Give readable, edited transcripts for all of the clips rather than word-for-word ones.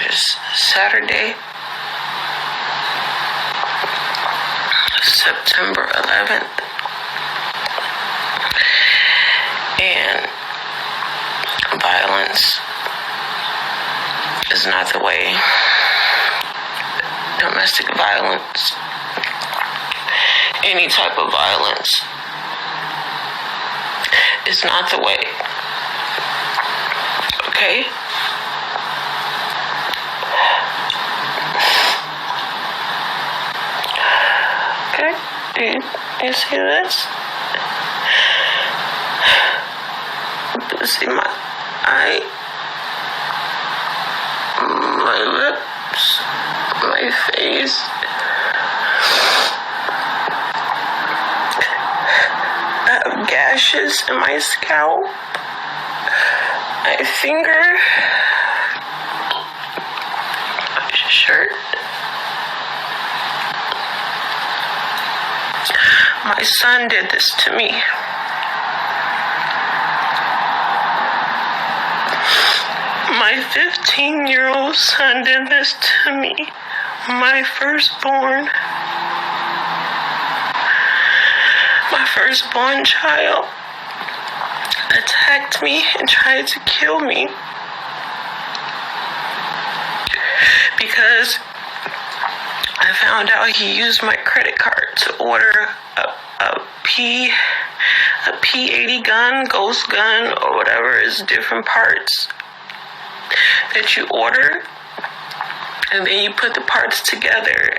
is Saturday, September 11th. And violence is not the way. Domestic violence, any type of violence, is not the way. Okay? Okay? Do you see this? See my eye, my lips, my face. I have gashes in my scalp, my finger, my shirt. My son did this to me. My 15-year-old son did this to me, my firstborn child attacked me and tried to kill me because I found out he used my credit card to order a P80 gun, ghost gun, or whatever is different parts that you order, and then you put the parts together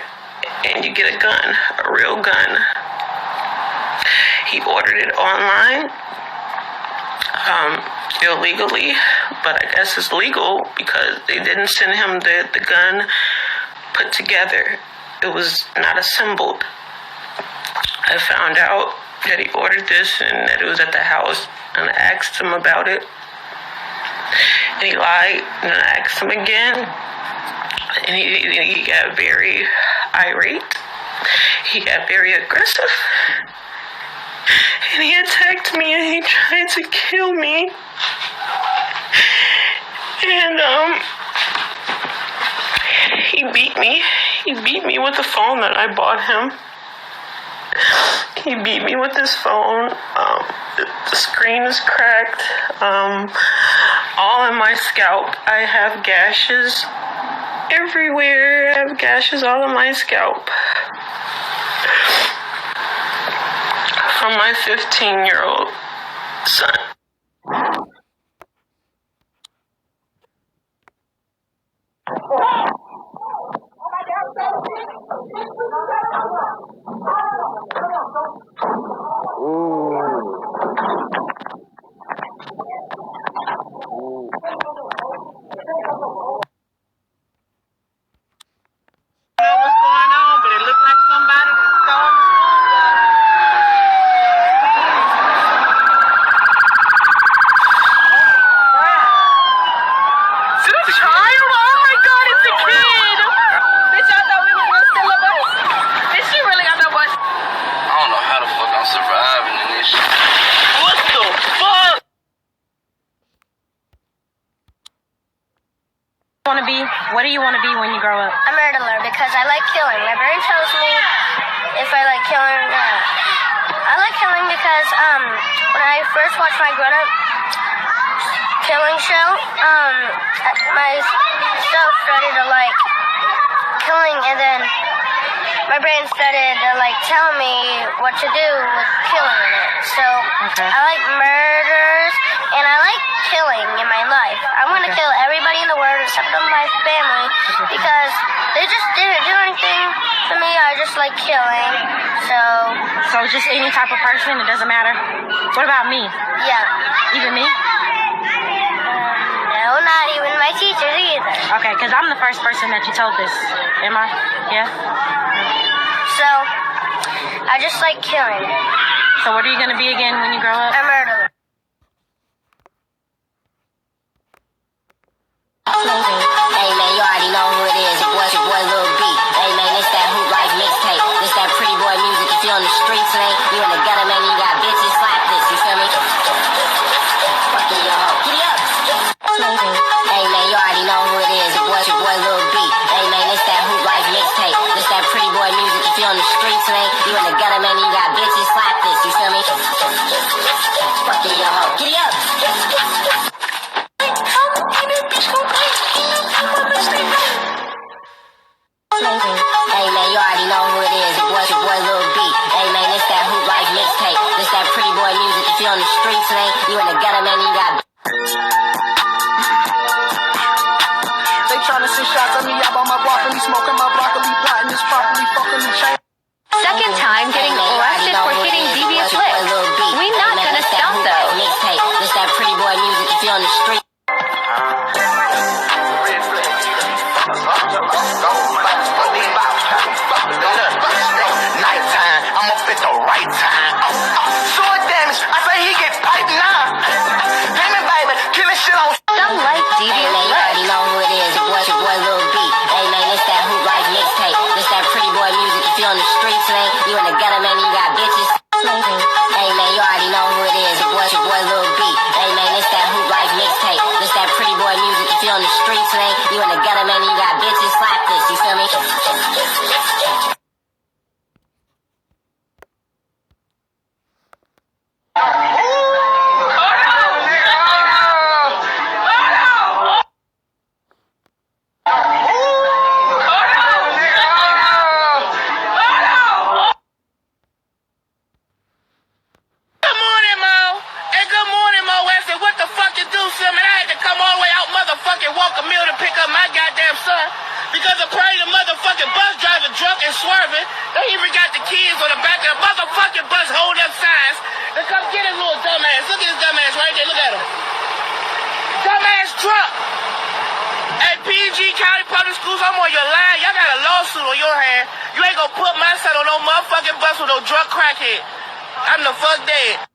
and you get a gun, a real gun. He ordered it online, illegally, but I guess it's legal because they didn't send him the gun put together. It was not assembled. I found out that he ordered this and that it was at the house, and I asked him about it. And he lied, and I asked him again, and he got very irate. He got very aggressive, and he attacked me, and he tried to kill me. And he beat me. He beat me with the phone that I bought him. He beat me with his phone. The screen is cracked. All in my scalp. I have gashes everywhere. I have gashes all in my scalp from my 15-year-old son. What do you want to be when you grow up? A murderer, because I like killing. My brain tells me if I like killing. I like killing because when I first watched my grown-up killing show, myself started to like killing, and then my brain started to like tell me what to do with killing in it. So I like murders, and I like killing in my life. I'm going to kill everybody in the world except for my family because they just didn't do anything to me. I just like killing. So just any type of person, it doesn't matter? What about me? Yeah. Even me? No, not even my teachers either. Okay, because I'm the first person that you told this. Am I? Yeah? So, I just like killing. So what are you going to be again when you grow up? A murderer. Hey man, you already know who it is. Your boy Lil B. Hey man, it's that Hoop Life mixtape. This that pretty boy music. If you on the streets, man, you in the gutter, man, you got bitches, slap this. You feel me? Fucking your hoe. Giddy up. Hey man, you already know who it is. Your boy streets, man. You in the gutter, man, you got. They tryna send shots at me, I bought my broccoli, smoking my broccoli, plotting this properly, fucking the chain. Second time getting arrested for hitting devious lips. We not gonna stop though. Mixtape, this that pretty boy music you feel on the street. Nighttime, I'm up at the right time. Sword damage, I say he get piped now. Damn it, baby, killing shit on. Some like Hey devious man, you already lips. know who it is. Your boy Lil B. Hey man, this that Hoop Life mixtape. This that pretty boy music you feel on the streets, man. You in the gutter, man, you got bitches. Hey man, you already know who it is. Your boy Lil B. Hey man, this that Hoop Life mixtape. This that pretty boy music you feel on the streets, man. You in the gutter, man, you got bitches. Slap this, you feel me? Because apparently the motherfucking bus driver drunk and swerving. They even got the kids on the back of the motherfucking bus holding up signs. They come get his little dumbass. Look at his dumbass right there. Look at him. Dumbass drunk. At PG County Public Schools, I'm on your line. Y'all got a lawsuit on your hand. You ain't gonna put my son on no motherfucking bus with no drunk crackhead. I'm the fuck dead.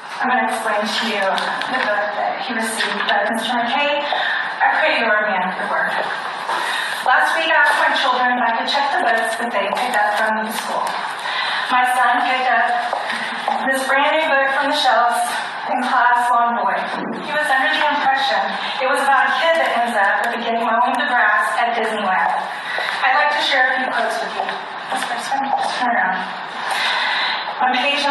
I'm going to explain to you the book that he received. But Mr. McKay, I pray you are a man of your word. Last week I asked my children if I could check the books that they picked up from the school. My son picked up this brand new book from the shelves in class, Long Boy. He was under the impression it was about a kid that ends up at the beginning mowing the grass at Disneyland. I'd like to share a few quotes with you. This first one, just turn around. On page 19,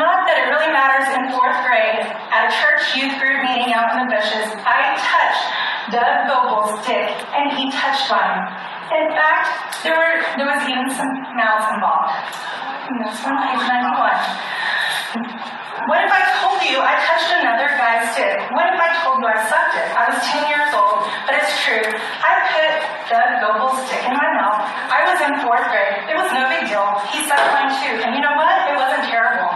not that it really matters in 4th grade, at a church youth group meeting out in the bushes, I touched Doug Gobel's dick, and he touched mine. In fact, there was even some mouths involved. And that's on page 91. What if I told you I touched another guy's dick? What if I told you I sucked it? I was 10 years old, but it's true. I put Doug Gobel's dick in my mouth. I was in 4th grade. It was no big deal. He sucked mine too. And you know what? It wasn't terrible.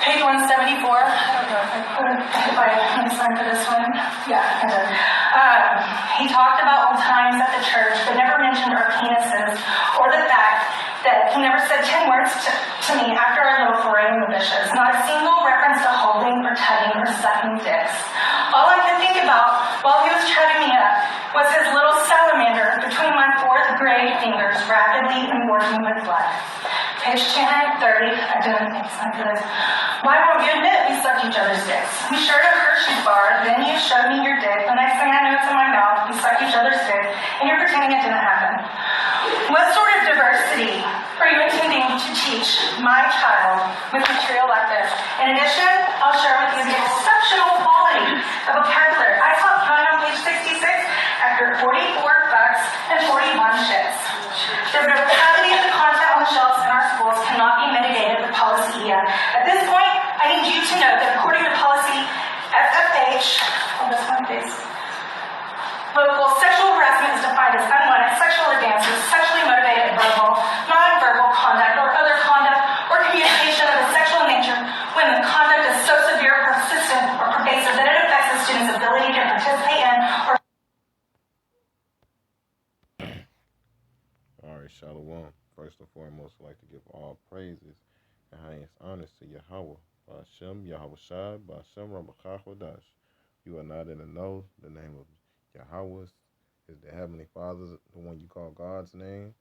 Page 174. I don't know if I need to sign for this one. Yeah, I did. He talked about old times at the church, but never mentioned our penises or the fact that he never said 10 words to me after our little foray in the bushes. Not a single reference to holding or tugging or sucking dicks. All I could think about while he was chugging me up was his little salamander between my 4th grade fingers, rapidly and working with blood. Page 230, I didn't think so for this. Why won't you admit we sucked each other's dicks? We shared a Hershey's bar, then you showed me your dick. The next thing I know, it's in my mouth. We sucked each other's dick, and you're pretending it didn't happen. What sort of diversity are you intending to teach my child with material like this? In addition, I'll share with you the exceptional quality of vocabulary I taught Cohen on page 66 after 44 bucks and 41 shits. The depravity of the content on the shelves in our schools cannot be mitigated with policy EM. At this point, I need you to know that according to policy FFH, on this one, please. Local sexual harassment is defined as unwanted sexual advances, sexually motivated verbal, non-verbal conduct, or other conduct or communication of a sexual nature when the conduct is so severe, persistent, or pervasive that it affects the student's ability to participate in or. All right, Shalom. First and foremost, I'd like to give all praises and highest honors to Yahweh, Ba'ashem, Yahweh Shai, Ba'ashem, Rabachah Wadash. You are not in the know. The name of Yahweh is the Heavenly Father, the one you call God's name,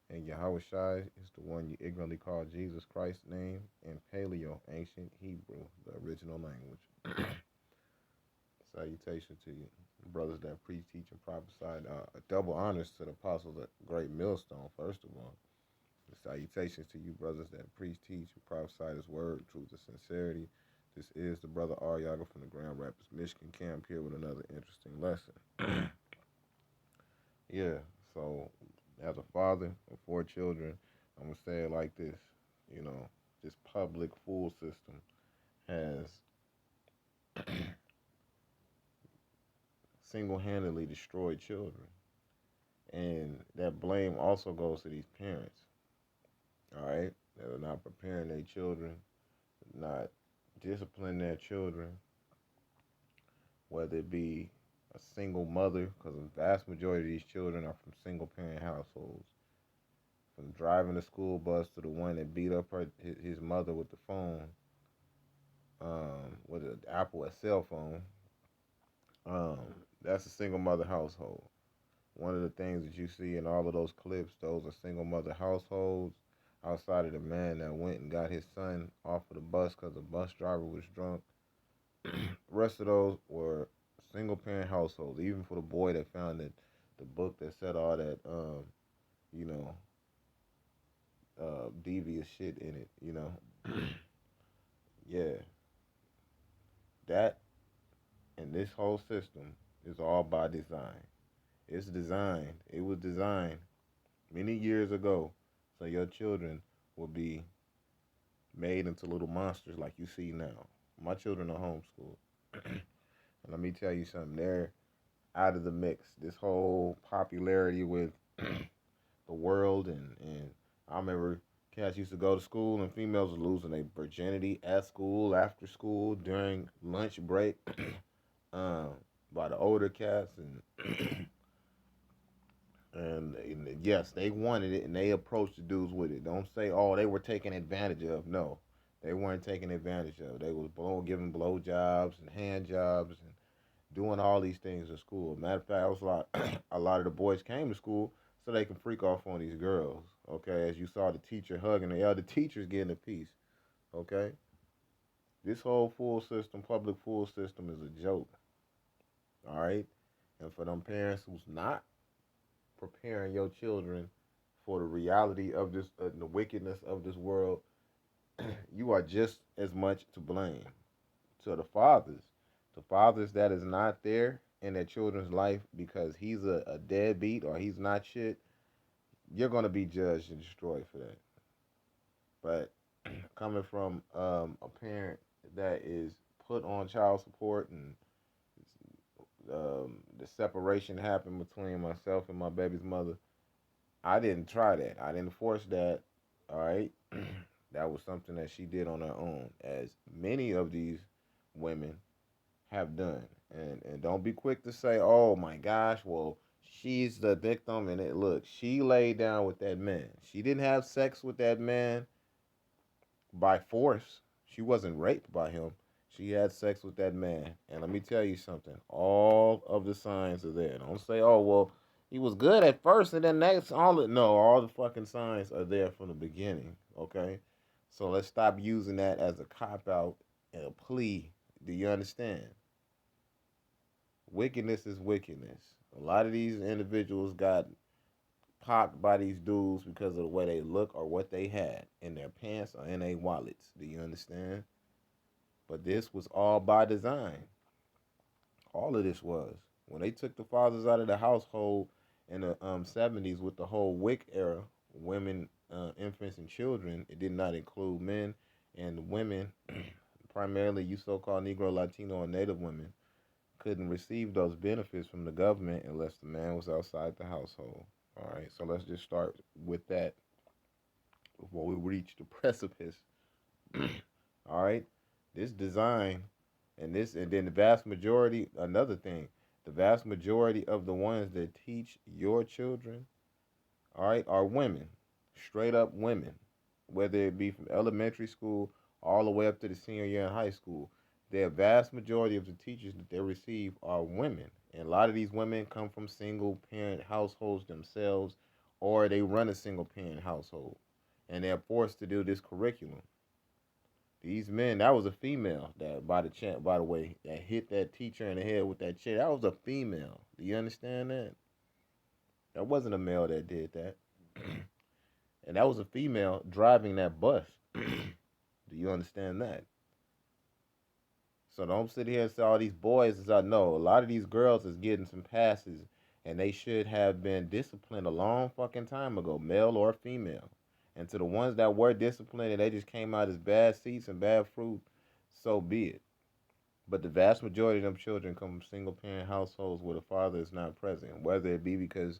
and Yahweh Shai is the one you ignorantly call Jesus Christ's name in Paleo, ancient Hebrew, the original language. Salutation to you, brothers that preach, teach, and prophesy. Double honors to the apostles at Great Millstone, first of all. Salutations to you, brothers that preach, teach, and prophesy this word, truth, and sincerity. This is the brother Aryaga from the Grand Rapids, Michigan camp here with another interesting lesson. Yeah, so as a father of 4 children, I'm going to say it like this. You know, this public fool system has single-handedly destroyed children. And that blame also goes to these parents, all right? That are not preparing their children, not disciplining their children, whether it be a single mother, because the vast majority of these children are from single-parent households. From driving the school bus to the one that beat up his mother with the phone, with an Apple, a cell phone. That's a single mother household. One of the things that you see in all of those clips, those are single mother households. Outside of the man that went and got his son off of the bus because the bus driver was drunk. The rest of those were single parent households. Even for the boy that found the book that said all that, you know, devious shit in it, you know. Yeah, that and this whole system is all by design. It's designed. It was designed many years ago so your children will be made into little monsters like you see now. My children are homeschooled. And let me tell you something, they're out of the mix. This whole popularity with the world and I remember cats used to go to school and females were losing their virginity at school, after school, during lunch break, um, by the older cats and yes, they wanted it and they approached the dudes with it. Don't say, oh, they were taken advantage of. No, they weren't taken advantage of. They was giving blow jobs and hand jobs and doing all these things in school. Matter of fact, it was a lot of the boys came to school so they can freak off on these girls. Okay, as you saw the teacher hugging the other teachers getting a piece. Okay, this whole full system, public full system, is a joke. All right, and for them parents who's not preparing your children for the reality of this, the wickedness of this world, you are just as much to blame. To the fathers that is not there in their children's life because he's a deadbeat or he's not shit, you're gonna be judged and destroyed for that. But coming from a parent that is put on child support and the separation happened between myself and my baby's mother, I didn't try that. I didn't force that. All right. That was something that she did on her own, as many of these women have done. And don't be quick to say, oh my gosh, well, she's the victim. And it look, she laid down with that man. She didn't have sex with that man by force. She wasn't raped by him. She had sex with that man. And let me tell you something. All of the signs are there. Don't say, oh, well, he was good at first and then next no, all the fucking signs are there from the beginning. Okay? So let's stop using that as a cop out and a plea. Do you understand? Wickedness is wickedness. A lot of these individuals got popped by these dudes because of the way they look or what they had in their pants or in their wallets. Do you understand? But this was all by design. All of this was. When they took the fathers out of the household in the 70s with the whole WIC era, women, infants, and children, it did not include men and women, primarily you so-called Negro, Latino, and Native women, couldn't receive those benefits from the government unless the man was outside the household. All right, so let's just start with that before we reach the precipice. All right, this design and then the vast majority, another thing, the vast majority of the ones that teach your children, all right, are women, straight up women, whether it be from elementary school all the way up to the senior year in high school. The vast majority of the teachers that they receive are women. And a lot of these women come from single parent households themselves, or they run a single parent household. And they're forced to do this curriculum. These men, that was a female that by the way, that hit that teacher in the head with that chair. That was a female. Do you understand that? That wasn't a male that did that. And that was a female driving that bus. Do you understand that? So don't sit here and say all these boys is out. No, a lot of these girls is getting some passes and they should have been disciplined a long fucking time ago, male or female. And to the ones that were disciplined and they just came out as bad seeds and bad fruit, so be it. But the vast majority of them children come from single parent households where the father is not present, whether it be because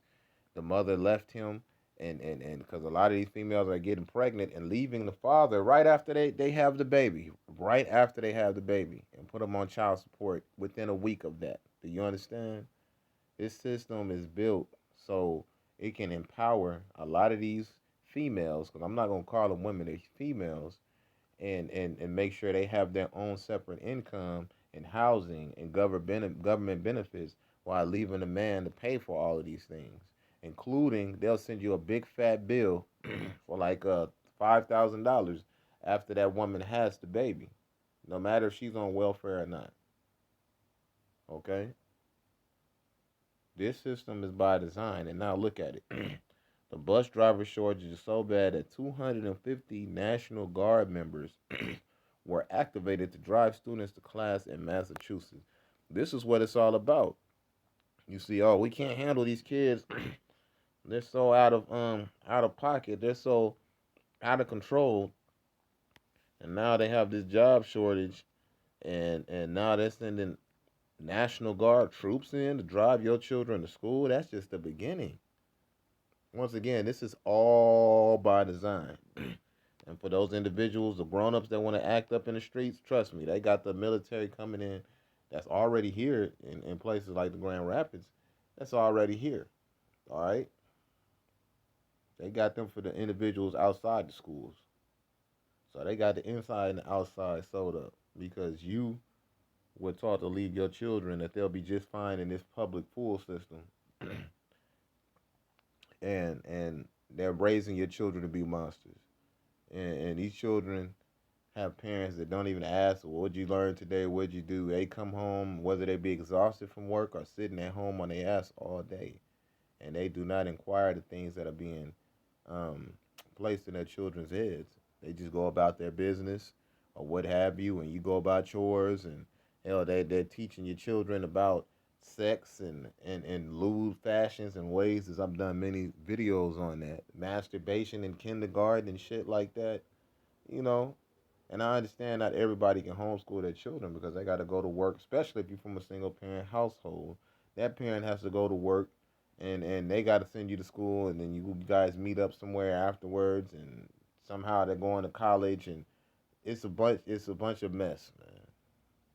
the mother left him and because a lot of these females are getting pregnant and leaving the father right after they have the baby, right after they have the baby, and put them on child support within a week of that. Do you understand? This system is built so it can empower a lot of these females, because I'm not going to call them women, they're females, and make sure they have their own separate income and housing and government benefits while leaving the man to pay for all of these things, including they'll send you a big fat bill for like $5,000 after that woman has the baby, no matter if she's on welfare or not. Okay, this system is by design, and now look at it. The bus driver shortage is so bad that 250 National Guard members were activated to drive students to class in Massachusetts. This is what it's all about. You see, oh, we can't handle these kids. They're so out of pocket. They're so out of control. And now they have this job shortage, and now they're sending National Guard troops in to drive your children to school. That's just the beginning. Once again, this is all by design. And for those individuals, the grown-ups that want to act up in the streets, trust me, they got the military coming in that's already here in places like the Grand Rapids. That's already here. All right? They got them for the individuals outside the schools. So they got the inside and the outside sold up because you were taught to leave your children that they'll be just fine in this public pool system. And they're raising your children to be monsters. And these children have parents that don't even ask, well, what'd you learn today? What'd you do? They come home, whether they be exhausted from work or sitting at home on their ass all day. And they do not inquire the things that are being um, placed in their children's heads. They just go about their business or what have you, and you go about yours. And hell, they're teaching your children about sex and lewd fashions and ways, as I've done many videos on that. Masturbation in kindergarten and shit like that, you know. And I understand not everybody can homeschool their children because they got to go to work, especially if you're from a single parent household. That parent has to go to work and they got to send you to school, and then you guys meet up somewhere afterwards, and somehow they're going to college, and it's a bunch of mess, man.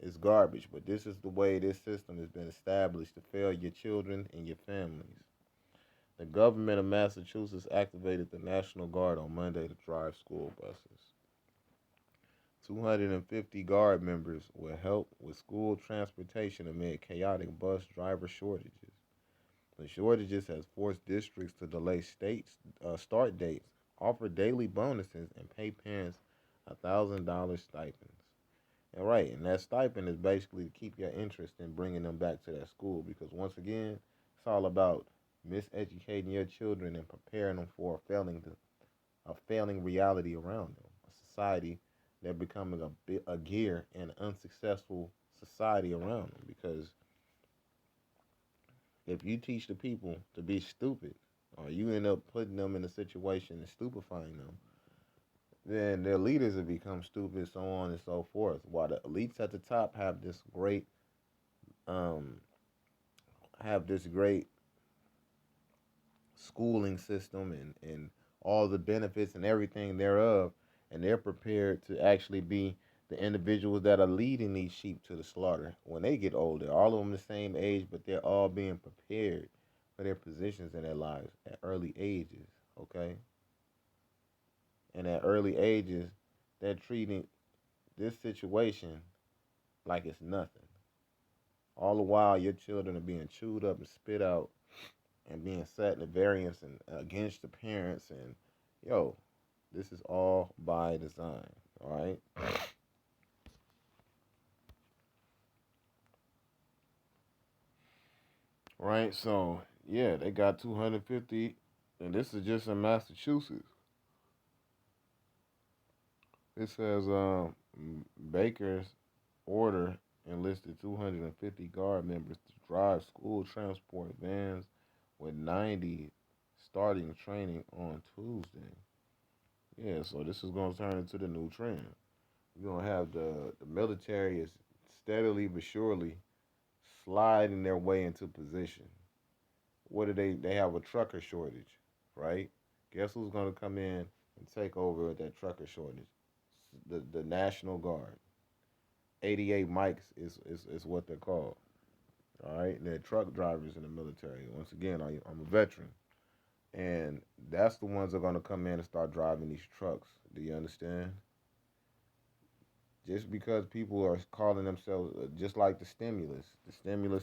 It's garbage, but this is the way this system has been established to fail your children and your families. The government of Massachusetts activated the National Guard on Monday to drive school buses. 250 Guard members will help with school transportation amid chaotic bus driver shortages. The shortages has forced districts to delay states' start dates, offer daily bonuses, and pay parents $1,000 stipends. And right, and that stipend is basically to keep your interest in bringing them back to that school because once again, it's all about miseducating your children and preparing them for a failing reality around them, a society that becoming a gear and unsuccessful society around them. Because if you teach the people to be stupid, or you end up putting them in a situation and stupefying them, then their leaders have become stupid, so on and so forth. While the elites at the top um, have this great schooling system and all the benefits and everything thereof, and they're prepared to actually be the individuals that are leading these sheep to the slaughter when they get older. All of them the same age, but they're all being prepared for their positions in their lives at early ages, okay? And at early ages, they're treating this situation like it's nothing. All the while, your children are being chewed up and spit out and being set in the variance and against the parents. And, yo, this is all by design, all right? Right, so, yeah, they got 250, and this is just in Massachusetts. It says Baker's order enlisted 250 Guard members to drive school transport vans with 90 starting training on Tuesday. Yeah, so this is going to turn into the new trend. You're going to have the military is steadily but surely sliding their way into position. What do they have a trucker shortage, right? Guess who's going to come in and take over that trucker shortage? The National Guard. 88 mics is what they're called. All right, and they're truck drivers in the military. Once again, I'm a veteran, and that's the ones that are going to come in and start driving these trucks. Do you understand? Just because people are calling themselves, just like the stimulus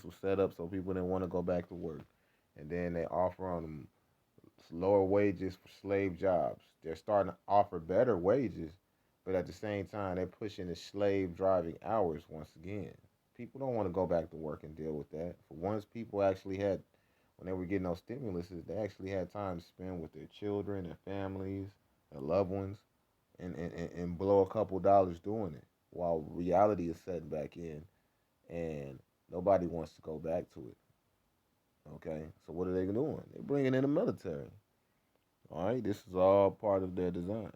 was set up so people didn't want to go back to work, and then they offer on them lower wages for slave jobs. They're starting to offer better wages, but at the same time, they're pushing the slave driving hours once again. People don't want to go back to work and deal with that. For once, people actually had, when they were getting those stimuluses, they actually had time to spend with their children, their families, their loved ones, and blow a couple dollars doing it. While reality is setting back in, and nobody wants to go back to it. Okay, so what are they doing? They're bringing in the military. All right, this is all part of their design.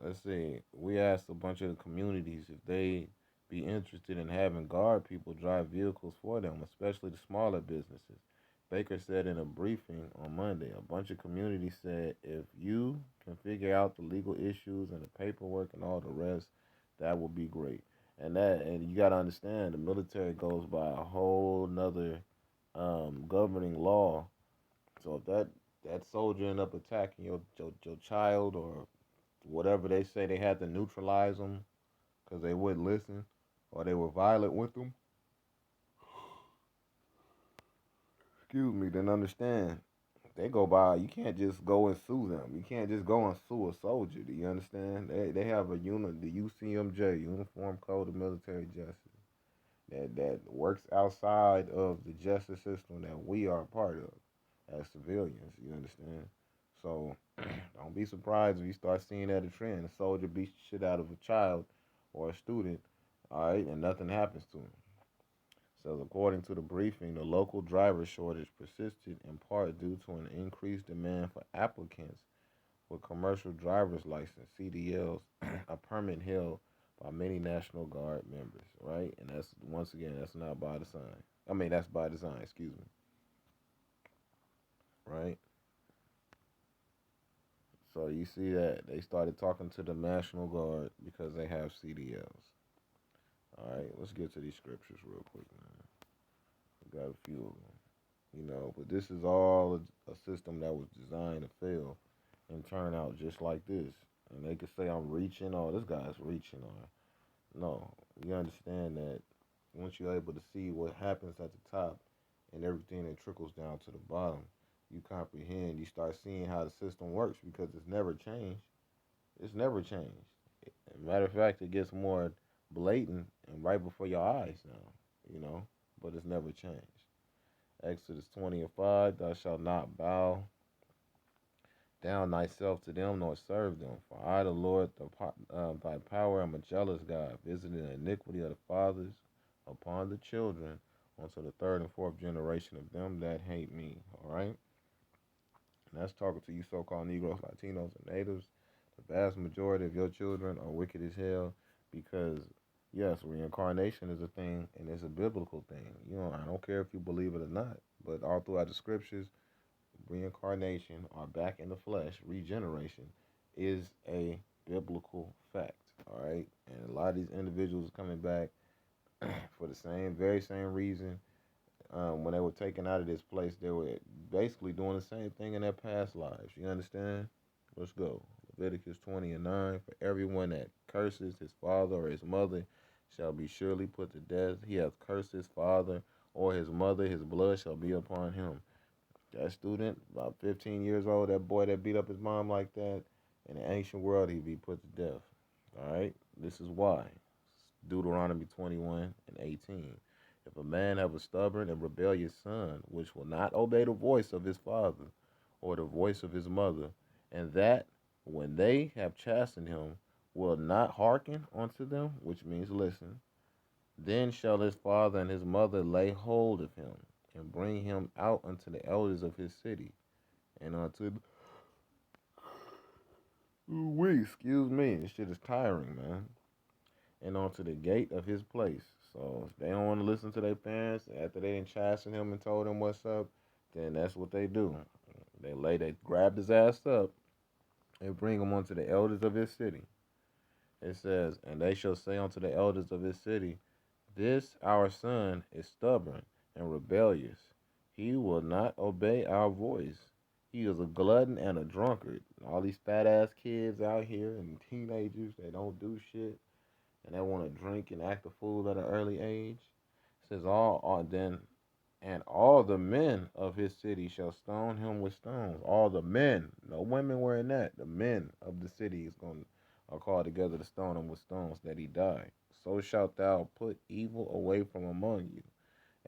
Let's see. We asked a bunch of the communities if they be interested in having guard people drive vehicles for them, especially the smaller businesses. Baker said in a briefing on Monday, a bunch of communities said if you can figure out the legal issues and the paperwork and all the rest, that would be great. And you got to understand the military goes by a whole nother governing law. So if that soldier end up attacking your child or whatever, they say they had to neutralize them because they wouldn't listen or they were violent with them. Excuse me, then understand. They go by, you can't just go and sue them. You can't just go and sue a soldier. Do you understand? They have a unit, the UCMJ, Uniform Code of Military Justice, that works outside of the justice system that we are a part of as civilians. You understand? So don't be surprised if you start seeing that a trend. A soldier beats the shit out of a child or a student, all right, and nothing happens to him. So according to the briefing, the local driver shortage persisted in part due to an increased demand for applicants with commercial driver's license, CDLs, a permit held by many National Guard members, right? And that's, once again, that's not by design. That's by design, excuse me, right? So you see that they started talking to the National Guard because they have CDLs. All right, let's get to these scriptures real quick, man. We got a few of them, but this is all a system that was designed to fail and turn out just like this. And they could say I'm reaching, oh, this guy's reaching, or no. You understand that once you're able to see what happens at the top and everything that trickles down to the bottom, you comprehend, you start seeing how the system works because it's never changed. It's never changed. Matter of fact, it gets more blatant and right before your eyes now, but it's never changed. Exodus 20 and 5, thou shalt not bow down thyself to them nor serve them. For I, the Lord, thy power, am a jealous God, visiting the iniquity of the fathers upon the children unto the third and fourth generation of them that hate me. All right? And that's talking to you so-called Negroes, Latinos, and natives. The vast majority of your children are wicked as hell because, yes, reincarnation is a thing and it's a biblical thing. I don't care if you believe it or not, but all throughout the scriptures, reincarnation or back in the flesh, regeneration, is a biblical fact. All right? And a lot of these individuals are coming back for the very same reason. When they were taken out of this place, they were basically doing the same thing in their past lives. You understand? Let's go. Leviticus 20 and 9. For everyone that curses his father or his mother shall be surely put to death. He hath cursed his father or his mother, his blood shall be upon him. That student, about 15 years old, that boy that beat up his mom like that, in the ancient world, he'd be put to death. All right? This is why. Deuteronomy 21 and 18. If a man have a stubborn and rebellious son, which will not obey the voice of his father or the voice of his mother, and that when they have chastened him, will not hearken unto them, which means listen, then shall his father and his mother lay hold of him and bring him out unto the elders of his city and unto Ooh-wee, excuse me. This shit is tiring, man. And onto the gate of his place. So if they don't want to listen to their parents after they done chastened him and told him what's up, then that's what they do. They grabbed his ass up and bring him unto the elders of his city. It says, and they shall say unto the elders of his city, this our son is stubborn and rebellious. He will not obey our voice. He is a glutton and a drunkard. All these fat ass kids out here and teenagers, they don't do shit and they want to drink and act a fool at an early age. It says all the men of his city shall stone him with stones. All the men, no women were in that. The men of the city are called together to stone him with stones that he die. So shalt thou put evil away from among you,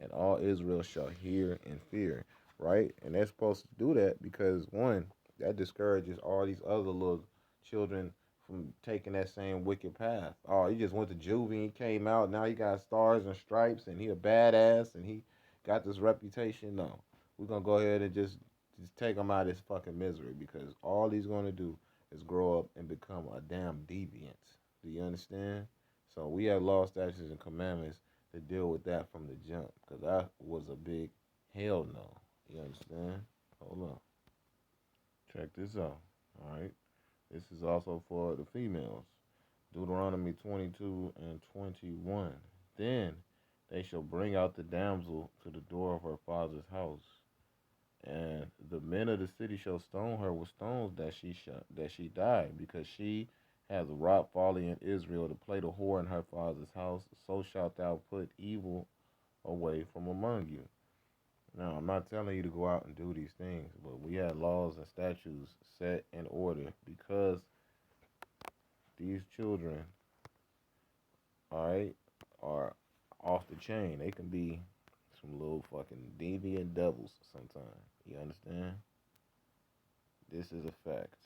and all Israel shall hear and fear. Right? And they're supposed to do that because one, that discourages all these other little children from taking that same wicked path. Oh, he just went to juvie, he came out, now he got stars and stripes and he a badass and he got this reputation. No. We're gonna go ahead and just take him out of his fucking misery because all he's gonna do is grow up and become a damn deviant. Do you understand? So we have law, statutes, and commandments to deal with that from the jump because that was a big hell no. You understand? Hold on. Check this out. All right. This is also for the females. Deuteronomy 22 and 21. Then they shall bring out the damsel to the door of her father's house, and the men of the city shall stone her with stones that she die, because she has wrought folly in Israel to play the whore in her father's house. So shalt thou put evil away from among you. Now, I'm not telling you to go out and do these things, but we have laws and statutes set in order because these children, all right, are off the chain. They can be some little fucking deviant devils sometimes. You understand? This is a fact.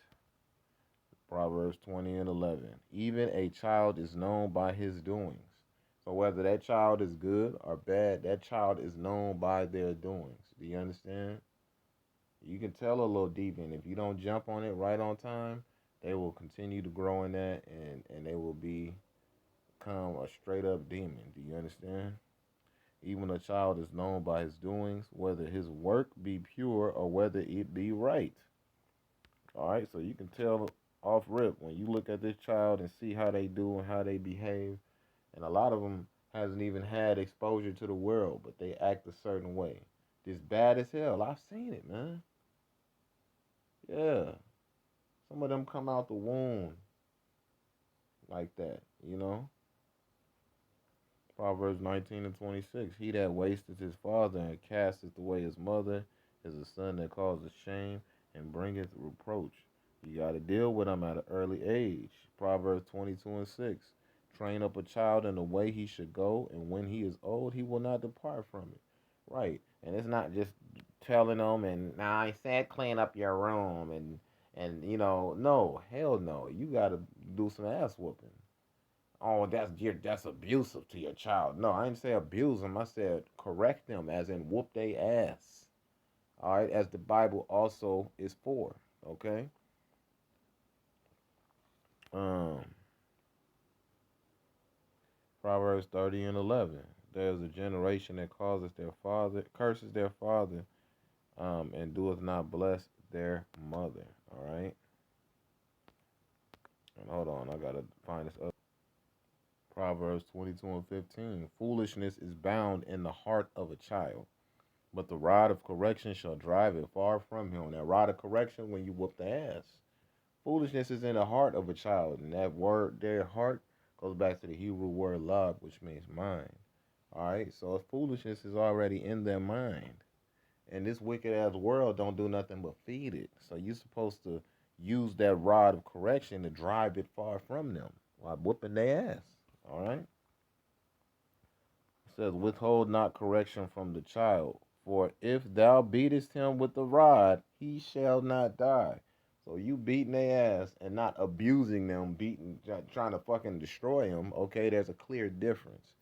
Proverbs 20 and 11. Even a child is known by his doings. So whether that child is good or bad, that child is known by their doings. Do you understand? You can tell a little deviant. If you don't jump on it right on time, they will continue to grow in that and they will become a straight up demon. Do you understand? Even a child is known by his doings, whether his work be pure or whether it be right. All right, so you can tell off rip when you look at this child and see how they do and how they behave. And a lot of them hasn't even had exposure to the world, but they act a certain way. This bad as hell. I've seen it, man. Yeah. Some of them come out the womb like that, you know? Proverbs 19 and 26. He that wasteth his father and casteth away his mother is a son that causeth shame and bringeth reproach. You got to deal with them at an early age. Proverbs 22 and 6. Train up a child in the way he should go, and when he is old, he will not depart from it. Right. And it's not just telling them, and now I said clean up your room, and no, hell no. You got to do some ass whooping. Oh, that's abusive to your child. No, I didn't say abuse them. I said correct them, as in whoop they ass. All right, as the Bible also is for. Okay. Um, Proverbs 30 and 11. There is a generation that curses their father, and doeth not bless their mother. All right. And hold on, I gotta find this up. Proverbs 22 and 15. Foolishness is bound in the heart of a child, but the rod of correction shall drive it far from him. That rod of correction, when you whoop the ass. Foolishness is in the heart of a child, and that word, their heart, goes back to the Hebrew word lab, which means mind. All right, so if foolishness is already in their mind, and this wicked ass world don't do nothing but feed it. So you're supposed to use that rod of correction to drive it far from them while whooping their ass. All right. It says, withhold not correction from the child, for if thou beatest him with the rod, he shall not die. So you beating their ass and not abusing them, trying to fucking destroy them. Okay, there's a clear difference.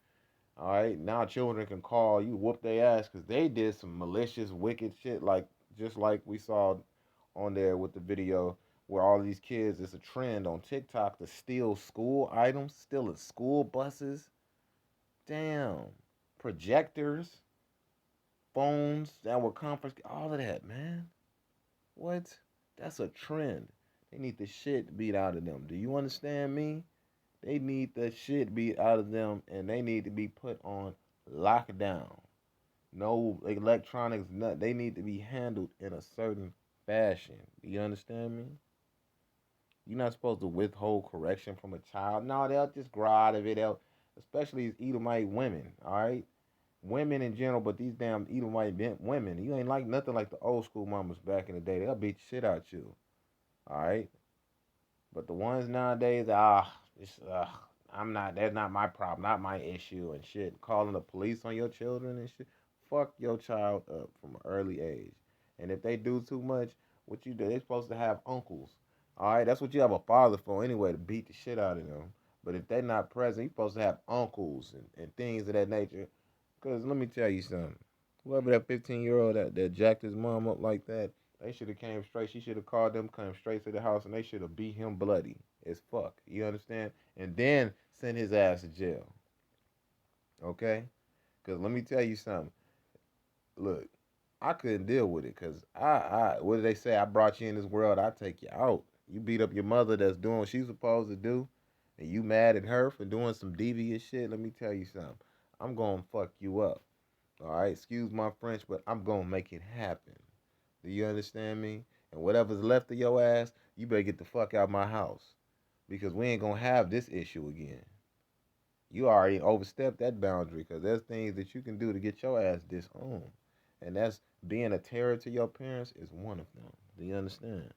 All right, now children can call you, whoop their ass because they did some malicious, wicked shit, just like we saw on there with the video where all these kids, it's a trend on TikTok to steal school items, stealing school buses. Damn. Projectors, phones that were confiscated, all of that, man. What? That's a trend. They need the shit beat out of them. Do you understand me? They need the shit beat out of them and they need to be put on lockdown. No electronics, none. They need to be handled in a certain fashion. Do you understand me? You're not supposed to withhold correction from a child. No, they'll just grow out of it. Especially these Edomite women, all right? Women in general, but these damn Edomite women, you ain't like nothing like the old school mamas back in the day. They'll beat the shit out you, all right? But the ones nowadays, I'm not, that's not my problem, not my issue and shit. Calling the police on your children and shit. Fuck your child up from an early age. And if they do too much, what you do, they're supposed to have uncles. All right, that's what you have a father for anyway, to beat the shit out of them. But if they're not present, you're supposed to have uncles and things of that nature. Because let me tell you something. Whoever that 15-year-old that jacked his mom up like that, they should have came straight. She should have called them, come straight to the house, and they should have beat him bloody as fuck. You understand? And then send his ass to jail. Okay? Because let me tell you something. Look, I couldn't deal with it because what do they say? I brought you in this world, I take you out. You beat up your mother that's doing what she's supposed to do, and you mad at her for doing some devious shit. Let me tell you something. I'm going to fuck you up. All right? Excuse my French, but I'm going to make it happen. Do you understand me? And whatever's left of your ass, you better get the fuck out of my house. Because we ain't going to have this issue again. You already overstepped that boundary because there's things that you can do to get your ass disowned. And that's being a terror to your parents is one of them. Do you understand?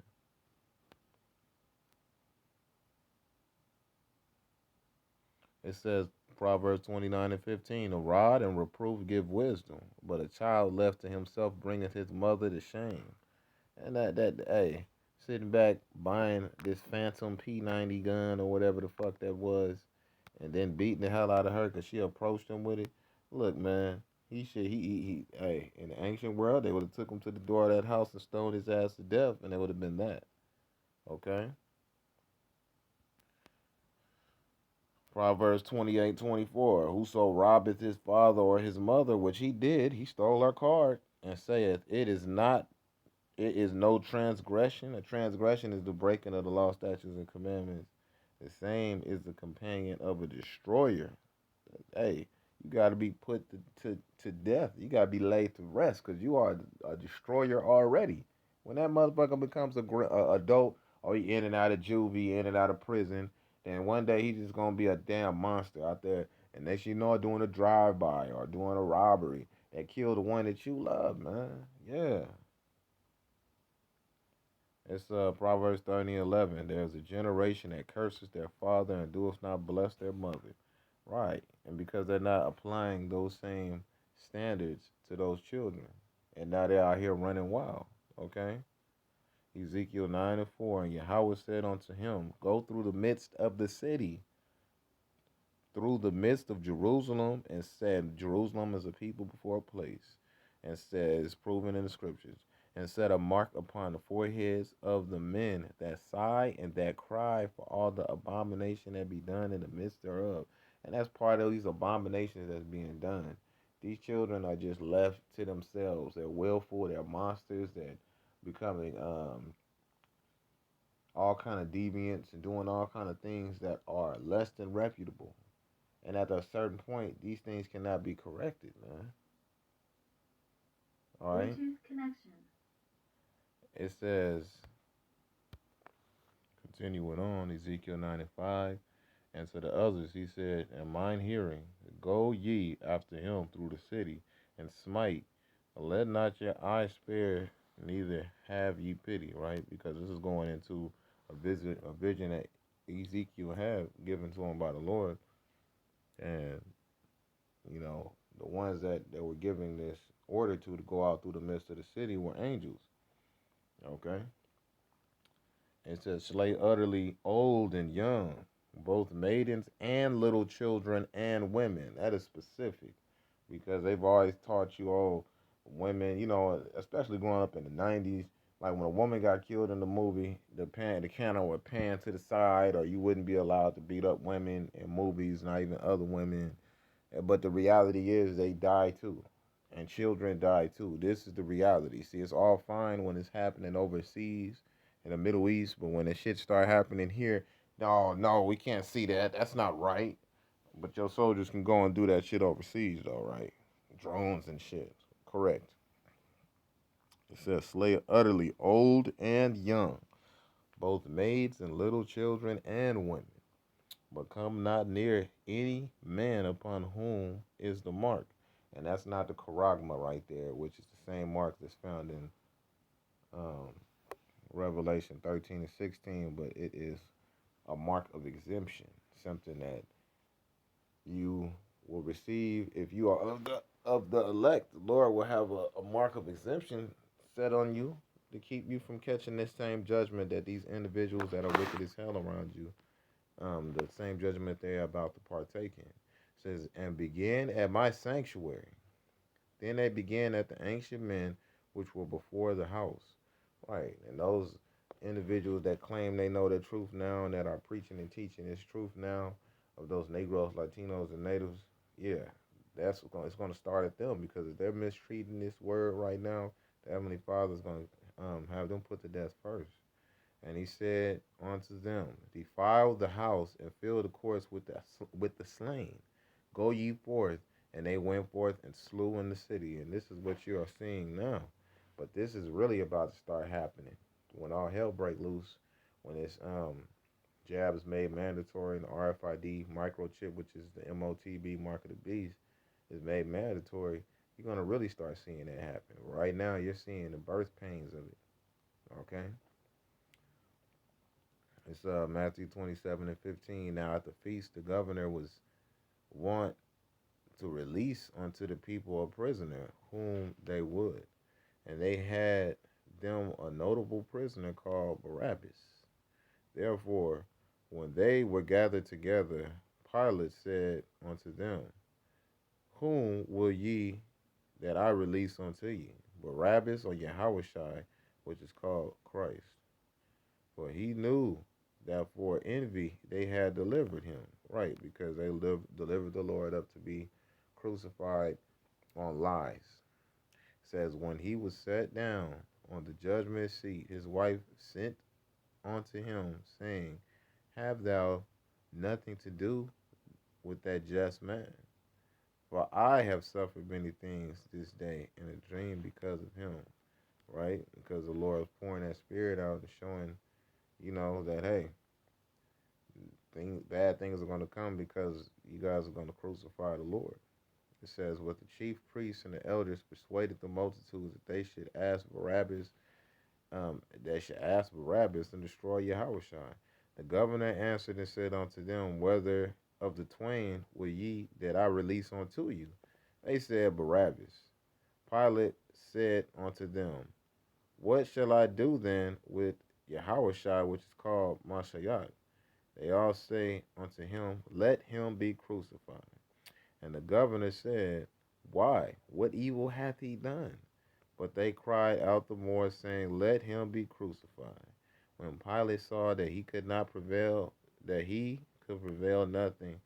It says, Proverbs 29:15, a rod and reproof give wisdom, but a child left to himself bringeth his mother to shame. And hey, sitting back buying this Phantom P90 gun or whatever the fuck that was, and then beating the hell out of her because she approached him with it. Look, man, hey, in the ancient world, they would have took him to the door of that house and stoned his ass to death, and it would have been that. Okay? Proverbs 28:24, whoso robbeth his father or his mother, which he did, he stole her card, and saith, it is no transgression. A transgression is the breaking of the law, statutes, and commandments. The same is the companion of a destroyer. Hey, you got to be put to death. You got to be laid to rest because you are a destroyer already. When that motherfucker becomes a adult, or he in and out of juvie, in and out of prison, then one day he's just going to be a damn monster out there. And next you know, doing a drive-by or doing a robbery that killed the one that you love, man. Yeah. It's Proverbs 30:11. There's a generation that curses their father and doeth not bless their mother. Right. And because they're not applying those same standards to those children. And now they're out here running wild. Okay? Ezekiel 9:4. And Yahweh said unto him, go through the midst of the city, through the midst of Jerusalem, and said, Jerusalem is a people before a place, and says, proven in the scriptures, and set a mark upon the foreheads of the men that sigh and that cry for all the abomination that be done in the midst thereof. And that's part of these abominations that's being done. These children are just left to themselves. They're willful, they're monsters, they're becoming all kind of deviants and doing all kind of things that are less than reputable. And at a certain point, these things cannot be corrected, man. All right? It says, continuing on, Ezekiel 9:5, and to the others he said, and mine hearing, go ye after him through the city, and smite, let not your eye spare, neither have ye pity, right? Because this is going into a vision that Ezekiel had given to him by the Lord. And you know, the ones that they were giving this order to go out through the midst of the city were angels. Okay? It says, slay utterly old and young, both maidens and little children and women. That is specific because they've always taught you, oh, women, you know, especially growing up in the 90s Like when a woman got killed in the movie, the camera would pan to the side, or you wouldn't be allowed to beat up women in movies, not even other women. But the reality is they die too, and children die too. This is the reality. See, it's all fine when it's happening overseas in the Middle East, but when the shit start happening here, no, no, we can't see that. That's not right. But your soldiers can go and do that shit overseas, though, right? Drones and shit. Correct. It says slay utterly old and young, both maids and little children and women. But come not near any man upon whom is the mark. And that's not the charagma right there, which is the same mark that's found in um, Revelation 13 and 16, but it is a mark of exemption, something that you will receive if you are of the elect. The Lord will have a mark of exemption set on you to keep you from catching this same judgment that these individuals that are wicked as hell around you, the same judgment they're about to partake in. It says, and begin at my sanctuary. Then they began at the ancient men which were before the house. Right. And those individuals that claim they know the truth now and that are preaching and teaching this truth now, of those Negroes, Latinos, and natives, yeah, it's going to start at them, because if they're mistreating this word right now, the Heavenly Father is going to have them put to death first. And he said unto them, defile the house and fill the courts with the slain. Go ye forth. And they went forth and slew in the city. And this is what you are seeing now. But this is really about to start happening when all hell break loose. When this jab is made mandatory, and the RFID microchip, which is the MOTB mark of the beast, is made mandatory. You're gonna really start seeing that happen. Right now, you're seeing the birth pains of it. Okay. It's Matthew 27 and 15. Now at the feast, the governor was wont to release unto the people a prisoner whom they would. And they had them a notable prisoner called Barabbas. Therefore, when they were gathered together, Pilate said unto them, whom will ye that I release unto you, Barabbas or Yahushua, which is called Christ? For he knew that for envy they had delivered him. Right, because they delivered the Lord up to be crucified on lies. It says, when he was set down on the judgment seat, his wife sent unto him, saying, have thou nothing to do with that just man? For I have suffered many things this day in a dream because of him. Right? Because the Lord is pouring that spirit out and showing, that, hey, bad things are going to come because you guys are going to crucify the Lord. It says, what the chief priests and the elders persuaded the multitudes that they should ask Barabbas, and destroy Yahushua. The governor answered and said unto them, whether of the twain will ye that I release unto you? They said, Barabbas. Pilate said unto them, what shall I do then with Yahushua, which is called Mashiach? They all say unto him, let him be crucified. And the governor said, why? What evil hath he done? But they cried out the more, saying, let him be crucified. When Pilate saw that he could prevail nothing,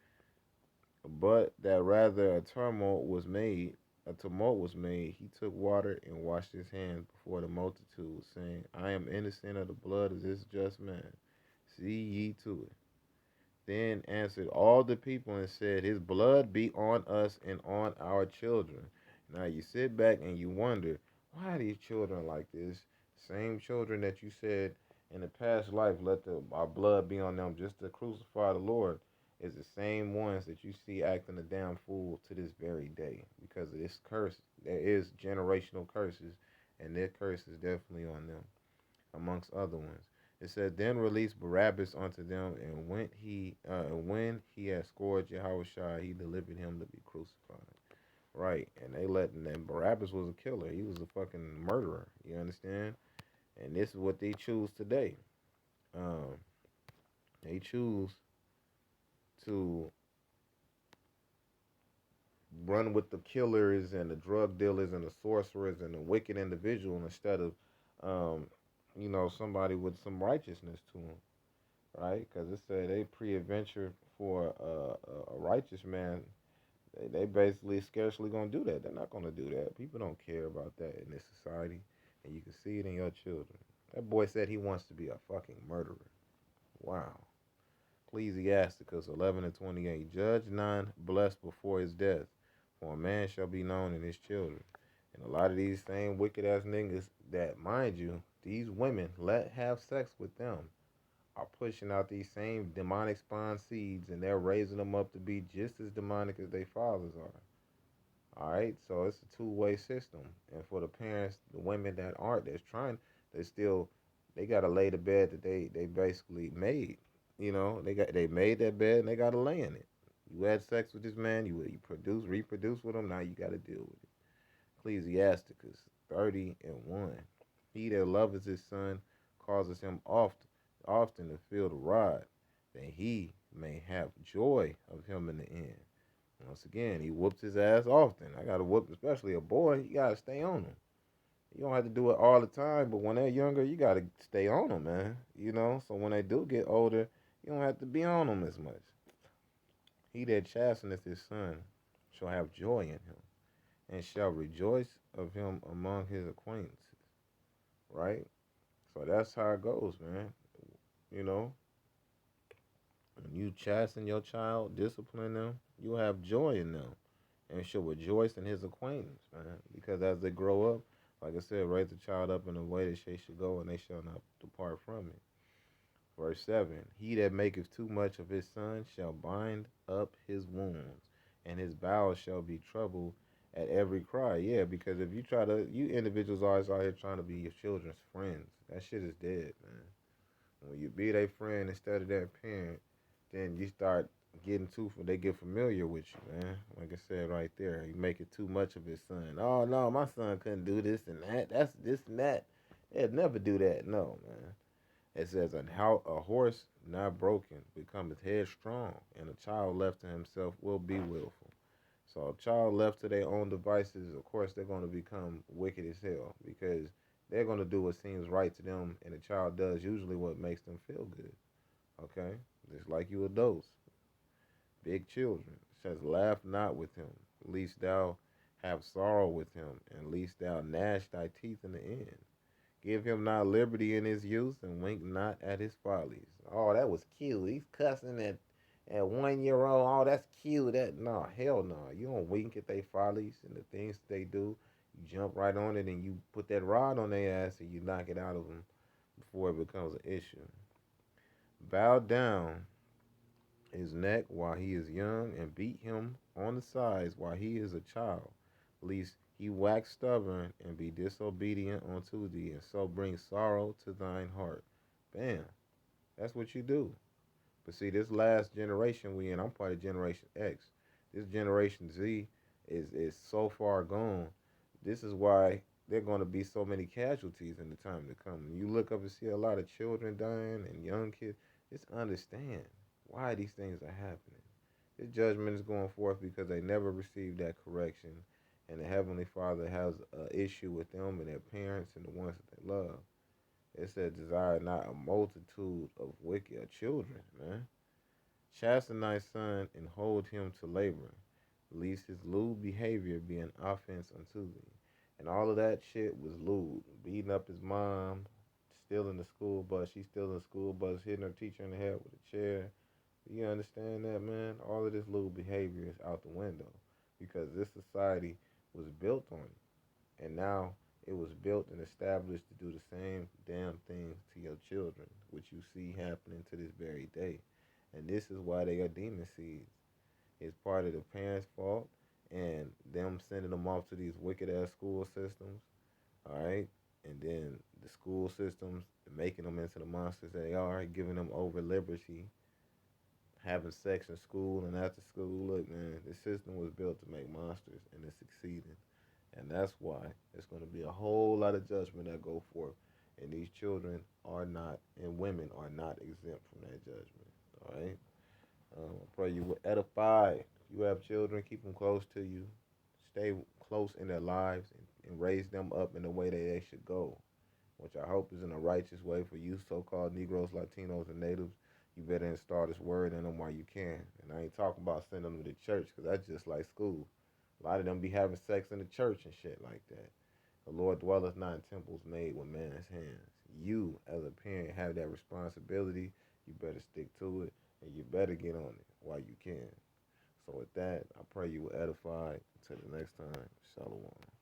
but that rather a tumult was made, he took water and washed his hands before the multitude, saying, I am innocent of the blood of this just man. See ye to it. Then answered all the people and said, his blood be on us and on our children. Now you sit back and you wonder, why are these children like this? Same children that you said in the past life, let our blood be on them just to crucify the Lord, is the same ones that you see acting a damn fool to this very day. Because of this curse, there is generational curses, and their curse is definitely on them, amongst other ones. It said, then released Barabbas unto them, and when he had scourged Yahushua, he delivered him to be crucified. Right, and Barabbas was a killer. He was a fucking murderer. You understand? And this is what they choose today. They choose to run with the killers and the drug dealers and the sorcerers and the wicked individual instead of somebody with some righteousness to them, right? Because it said they pre-adventure for a righteous man. They basically scarcely gonna do that. They're not gonna do that. People don't care about that in this society, and you can see it in your children. That boy said he wants to be a fucking murderer. Wow. Ecclesiasticus 11:28. Judge none blessed before his death, for a man shall be known in his children. And a lot of these same wicked ass niggas that, mind you, these women let have sex with them are pushing out these same demonic spawn seeds, and they're raising them up to be just as demonic as their fathers are. All right, so it's a two-way system, and for the parents, the women that aren't, that's trying, they still, they gotta lay the bed that they basically made. They made that bed and they gotta lay in it. You had sex with this man, you reproduce with him. Now you gotta deal with it. Ecclesiasticus 30:1. He that loveth his son causes him often to feel the rod, that he may have joy of him in the end. Once again, he whoops his ass often. I gotta whoop, especially a boy. You gotta stay on him. You don't have to do it all the time, but when they're younger, you gotta stay on them, man. So when they do get older, you don't have to be on them as much. He that chasteneth his son shall have joy in him, and shall rejoice of him among his acquaintances. Right? So that's how it goes, man. You know, when you chasten your child, discipline them, you have joy in them, and shall rejoice in his acquaintance, man. Because as they grow up, like I said, raise the child up in the way that they should go, and they shall not depart from it. Verse 7. He that maketh too much of his son shall bind up his wounds, and his bowels shall be troubled at every cry. Yeah, because if you individuals always out here trying to be your children's friends, that shit is dead, man. When you be their friend instead of their parent, then you start they get familiar with you, man. Like I said right there, you make it too much of his son. Oh no, my son couldn't do this and that. That's this and that. They'd never do that. No, man. It says, a horse not broken becometh headstrong, and a child left to himself will be willful. So a child left to their own devices, of course, they're going to become wicked as hell, because they're going to do what seems right to them, and the child does usually what makes them feel good. Okay? Just like you adults, big children. It says, laugh not with him, lest thou have sorrow with him, and lest thou gnash thy teeth in the end. Give him not liberty in his youth, and wink not at his follies. Oh, that was cute. He's cussing at 1 year old. Oh, that's cute. No, hell no. You don't wink at their follies and the things they do. You jump right on it and you put that rod on their ass and you knock it out of them before it becomes an issue. Bow down his neck while he is young, and beat him on the sides while he is a child, lest he wax stubborn and be disobedient unto thee, and so bring sorrow to thine heart. Bam. That's what you do. But see, this last generation we in, I'm part of Generation X. This Generation Z is so far gone. This is why there are going to be so many casualties in the time to come. When you look up and see a lot of children dying and young kids, just understand why these things are happening. This judgment is going forth because they never received that correction, and the Heavenly Father has an issue with them and their parents and the ones that they love. It said, desire not a multitude of wicked children, man. Chasten thy son and hold him to labor, lest his lewd behavior be an offense unto thee. And all of that shit was lewd. Beating up his mom, stealing the school bus. She's stealing the school bus, hitting her teacher in the head with a chair. You understand that, man? All of this lewd behavior is out the window because this society was built on it. And now it was built and established to do the same damn things to your children, which you see happening to this very day. And this is why they are demon seeds. It's part of the parents' fault and them sending them off to these wicked ass school systems. All right. And then the school systems making them into the monsters they are, giving them over liberty, having sex in school and after school. Look, man, this system was built to make monsters, and it's succeeding. And that's why there's going to be a whole lot of judgment that go forth. And these children are not, and women are not exempt from that judgment. All right? I pray you will edify. If you have children, keep them close to you. Stay close in their lives and raise them up in the way that they should go. which I hope is in a righteous way for you so-called Negroes, Latinos, and Natives. You better install this word in them while you can. And I ain't talking about sending them to church, because that's just like school. A lot of them be having sex in the church and shit like that. The Lord dwelleth not in temples made with man's hands. You, as a parent, have that responsibility. You better stick to it, and you better get on it while you can. So with that, I pray you were edified. Until the next time, Shalom.